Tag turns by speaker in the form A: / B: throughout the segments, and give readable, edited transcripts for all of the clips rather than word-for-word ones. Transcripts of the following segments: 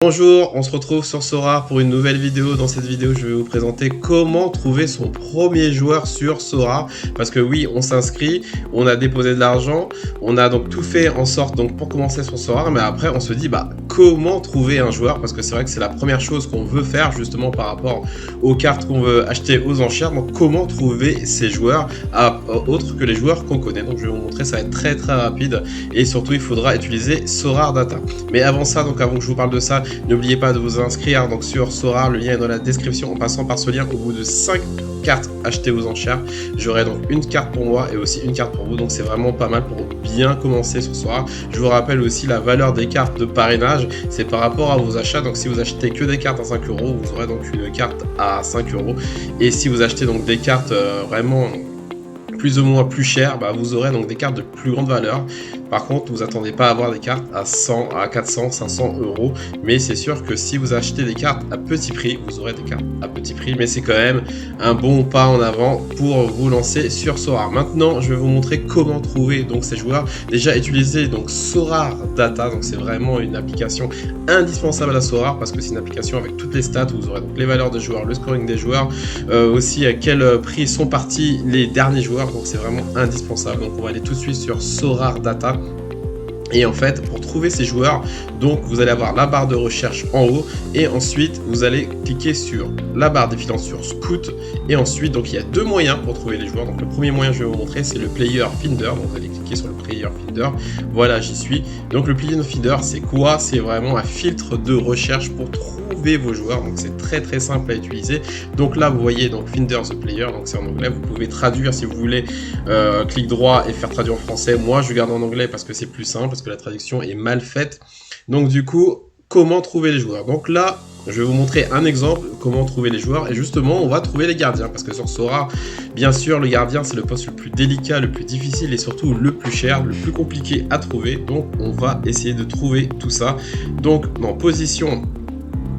A: Bonjour, on se retrouve sur Sora pour une nouvelle vidéo. Dans cette vidéo, je vais vous présenter comment trouver son premier joueur sur Sora. Parce que oui, on s'inscrit, on a déposé de l'argent, on a donc tout fait en sorte donc pour commencer sur Sora. Mais après, on se dit comment trouver un joueur, parce que c'est vrai que c'est la première chose qu'on veut faire justement par rapport aux cartes qu'on veut acheter aux enchères. Donc comment trouver ces joueurs autres que les joueurs qu'on connaît. Donc je vais vous montrer, ça va être très rapide et surtout il faudra utiliser Sora Data. Mais avant ça, donc avant que je vous parle de ça, n'oubliez pas de vous inscrire donc sur Sora, le lien est dans la description. En passant par ce lien, au bout de 5 cartes achetées aux enchères, j'aurai donc une carte pour moi et aussi une carte pour vous. Donc c'est vraiment pas mal pour bien commencer sur Sora. Je vous rappelle aussi la valeur des cartes de parrainage, c'est par rapport à vos achats. Donc si vous achetez que des cartes à 5 €, vous aurez donc une carte à 5 €. Et si vous achetez donc des cartes vraiment plus ou moins plus chères, vous aurez donc des cartes de plus grande valeur. Par contre, vous attendez pas à avoir des cartes à 100, à 400, 500 €. Mais c'est sûr que si vous achetez des cartes à petit prix, vous aurez des cartes à petit prix. Mais c'est quand même un bon pas en avant pour vous lancer sur Sora. Maintenant, je vais vous montrer comment trouver donc ces joueurs. Déjà, utilisez donc Sora Data. Donc c'est vraiment une application indispensable à Sora parce que c'est une application avec toutes les stats. Vous aurez donc les valeurs des joueurs, le scoring des joueurs, aussi à quel prix sont partis les derniers joueurs. Donc c'est vraiment indispensable. Donc on va aller tout de suite sur Sora Data. Et en fait, pour trouver ces joueurs, donc vous allez avoir la barre de recherche en haut et ensuite vous allez cliquer sur la barre défilant sur Scout. Et ensuite, donc il y a deux moyens pour trouver les joueurs. Donc le premier moyen, je vais vous montrer, c'est le Player Finder. Donc vous allez cliquer sur le Player Finder. Voilà, j'y suis. Donc le Player Finder, c'est quoi? C'est vraiment un filtre de recherche pour trouver vos joueurs. Donc c'est très simple à utiliser. Donc là, vous voyez donc Finder the Player. Donc c'est en anglais. Vous pouvez traduire si vous voulez. Clic droit et faire traduire en français. Moi, je garde en anglais parce que c'est plus simple. Parce que la traduction est mal faite. Donc du coup, comment trouver les joueurs? Donc là, je vais vous montrer un exemple, comment trouver les joueurs. Et justement, on va trouver les gardiens. Parce que sur Sora, bien sûr, le gardien, c'est le poste le plus délicat, le plus difficile et surtout le plus cher, le plus compliqué à trouver. Donc on va essayer de trouver tout ça. Donc dans position,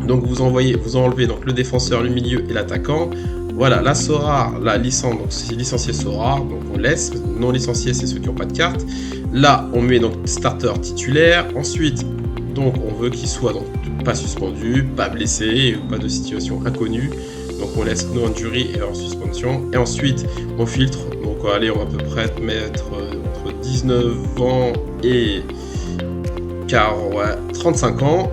A: donc vous enlevez donc le défenseur, le milieu et l'attaquant. Voilà, la Sora, la licence, donc c'est licencié Sora, donc on laisse. Non licencié, c'est ceux qui n'ont pas de carte. Là, on met donc starter titulaire. Ensuite, donc on veut qu'il soit donc pas suspendu, pas blessé, pas de situation inconnue. Donc on laisse no injury et en suspension. Et ensuite, on filtre. Donc allez, on va à peu près mettre entre 19 ans et 35 ans.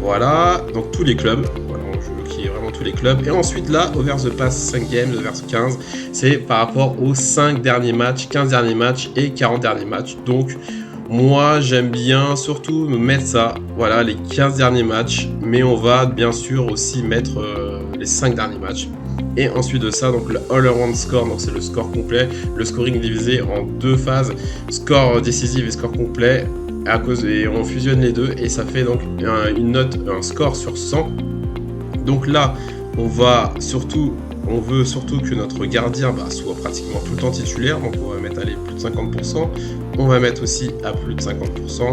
A: Voilà, donc tous les clubs. Voilà, on joue qui est vraiment tous les clubs. Et ensuite là, over the past 5 games, over 15, c'est par rapport aux 5 derniers matchs, 15 derniers matchs et 40 derniers matchs. Donc moi j'aime bien surtout me mettre ça, voilà, les 15 derniers matchs, mais on va bien sûr aussi mettre les 5 derniers matchs. Et ensuite de ça, donc le all-around score, donc c'est le score complet, le scoring divisé en deux phases, score décisif et score complet. Et on fusionne les deux et ça fait donc une note, un score sur 100. Donc là, on veut surtout que notre gardien soit pratiquement tout le temps titulaire. Donc on va mettre plus de 50%. On va mettre aussi à plus de 50%.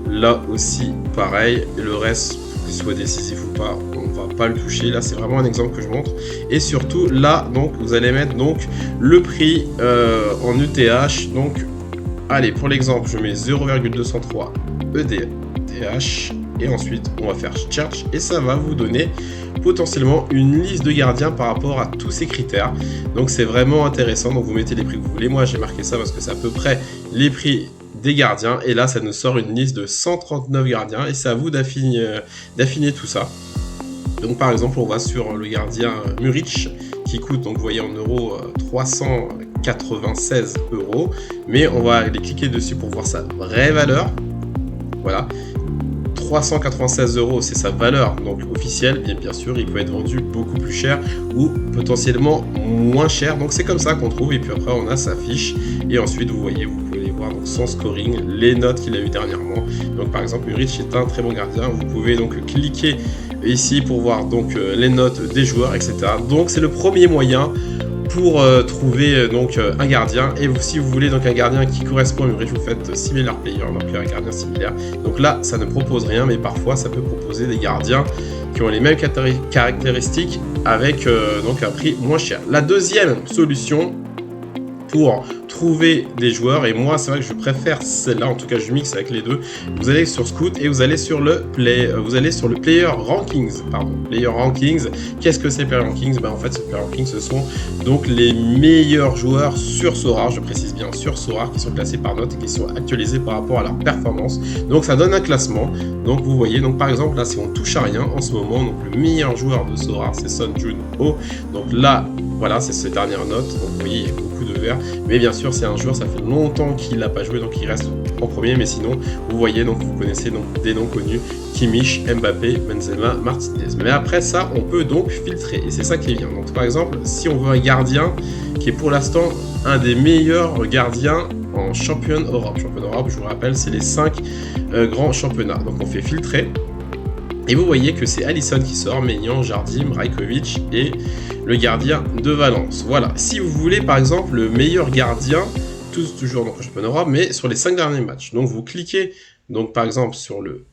A: Là aussi, pareil. Le reste, qu'il soit décisif ou pas, on ne va pas le toucher. Là, c'est vraiment un exemple que je montre. Et surtout, là, donc, vous allez mettre donc le prix en ETH. Donc, allez, pour l'exemple, je mets 0,203 ETH et ensuite on va faire search et ça va vous donner potentiellement une liste de gardiens par rapport à tous ces critères. Donc c'est vraiment intéressant. Donc vous mettez les prix que vous voulez. Moi j'ai marqué ça parce que c'est à peu près les prix des gardiens et là ça nous sort une liste de 139 gardiens et c'est à vous d'affiner tout ça. Donc par exemple on va sur le gardien Muric qui coûte, donc vous voyez en euros, 396 €, mais on va aller cliquer dessus pour voir sa vraie valeur. Voilà, 396 € c'est sa valeur donc officielle, bien sûr il peut être vendu beaucoup plus cher ou potentiellement moins cher, donc c'est comme ça qu'on trouve. Et puis après on a sa fiche et ensuite vous voyez, vous pouvez les voir donc son scoring, les notes qu'il a eu dernièrement. Donc par exemple Muric est un très bon gardien, vous pouvez donc cliquer ici pour voir donc les notes des joueurs, etc. Donc c'est le premier moyen pour trouver donc un gardien. Et si vous voulez donc un gardien qui correspond à Muric, vous faites similar player, donc un gardien similaire. Donc là ça ne propose rien, mais parfois ça peut proposer des gardiens qui ont les mêmes caractéristiques avec donc un prix moins cher. La deuxième solution pour trouver trouver des joueurs, et moi c'est vrai que je préfère celle-là, en tout cas je mixe avec les deux. Vous allez sur Scout et vous allez sur le Player Rankings, Player Rankings. Qu'est-ce que c'est Player Rankings? En fait, ce Player Rankings, ce sont donc les meilleurs joueurs sur Sora, je précise bien sur Sora, qui sont classés par note et qui sont actualisés par rapport à leur performance. Donc ça donne un classement. Donc vous voyez, donc par exemple là, si on touche à rien en ce moment, donc le meilleur joueur de Sora, c'est Son Jun-ho. Donc là, voilà, c'est ses dernières notes. Donc vous voyez, il y a beaucoup de vert. Mais bien sûr, c'est un joueur, ça fait longtemps qu'il n'a pas joué, donc il reste en premier. Mais sinon, vous voyez, donc vous connaissez donc des noms connus: Kimmich, Mbappé, Benzema, Martinez. Mais après ça, on peut donc filtrer. Et c'est ça qui est bien. Donc par exemple, si on veut un gardien qui est pour l'instant un des meilleurs gardiens en Champion Europe. Champion Europe, je vous rappelle, c'est les 5 grands championnats. Donc on fait filtrer. Et vous voyez que c'est Alisson qui sort, Maignan, Jardim, Rajkovic et le gardien de Valence. Voilà. Si vous voulez par exemple le meilleur gardien, toujours dans le championnat Europe, mais sur les 5 derniers matchs. Donc vous cliquez donc par exemple sur le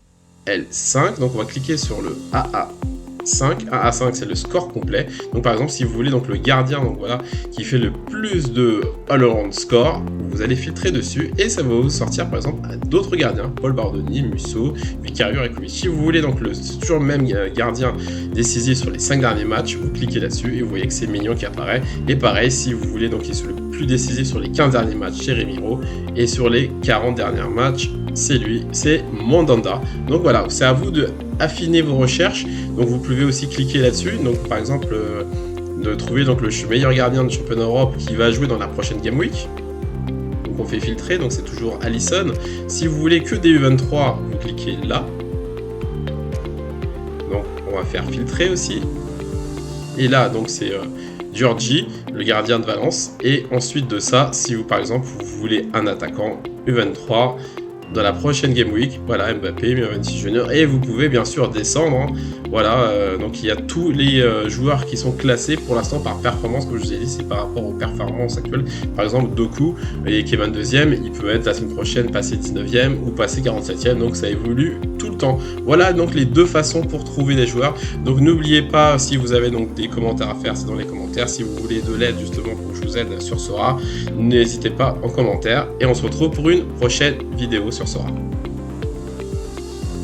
A: L5, donc on va cliquer sur le AA5. AA5 c'est le score complet. Donc par exemple si vous voulez donc le gardien donc voilà qui fait le plus de all-around score, vous allez filtrer dessus et ça va vous sortir par exemple d'autres gardiens: Paul Bardoni, Musso, Vicario, Rajkovic. Si vous voulez donc toujours le même gardien décisif sur les 5 derniers matchs, vous cliquez là-dessus et vous voyez que c'est Maignan qui apparaît. Et pareil, si vous voulez donc il est le plus décisif sur les 15 derniers matchs, c'est Remiro, et sur les 40 derniers matchs, c'est lui, c'est Mandanda. Donc voilà, c'est à vous de affiner vos recherches. Donc vous pouvez aussi cliquer là-dessus. Donc par exemple de trouver donc le meilleur gardien de championnat Europe qui va jouer dans la prochaine Game Week. Donc on fait filtrer, donc c'est toujours Alisson. Si vous voulez que des U23, vous cliquez là. Donc on va faire filtrer aussi. Et là donc c'est Giorgi, le gardien de Valence. Et ensuite de ça, si vous par exemple vous voulez un attaquant U23 dans la prochaine Game Week, voilà, Mbappé, Vinicius Junior, et vous pouvez bien sûr descendre, hein. Voilà, donc il y a tous les joueurs qui sont classés pour l'instant par performance, comme je vous ai dit, c'est par rapport aux performances actuelles. Par exemple, Doku, et qui est 22e, il peut être la semaine prochaine passer 19e ou passer 47e, donc ça évolue tout le temps. Voilà donc les deux façons pour trouver des joueurs. Donc n'oubliez pas, si vous avez donc des commentaires à faire, c'est dans les commentaires. Si vous voulez de l'aide justement pour que je vous aide sur Sora, n'hésitez pas en commentaire, et on se retrouve pour une prochaine vidéo sur Sora.